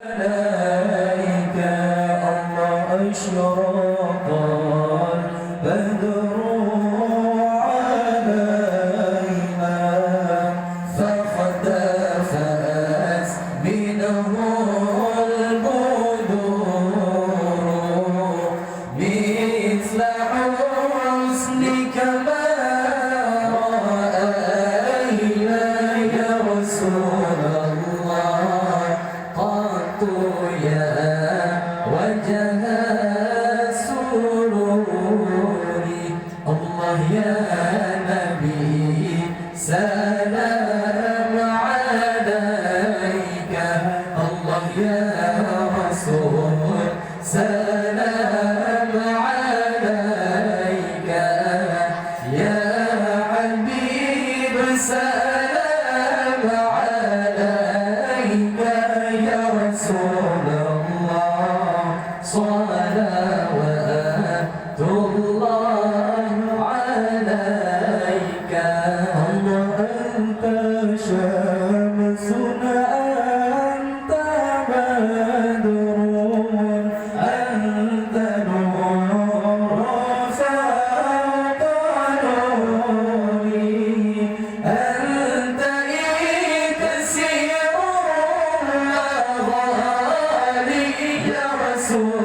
عليك الله أشرق البدر علينا فاختفت منه البدور مثل حسنك ما رأينا يا رسول الله قط يا وجه سروري الله يا نبي سلام عليك الله يا رسول سلام عليك يا حبيب سلام عليك يا رسول الله صلوات الله عليك الله أنت شمسنا أنت بدر أنت نور فوق نوري أنت إكسير الغالي يا رسول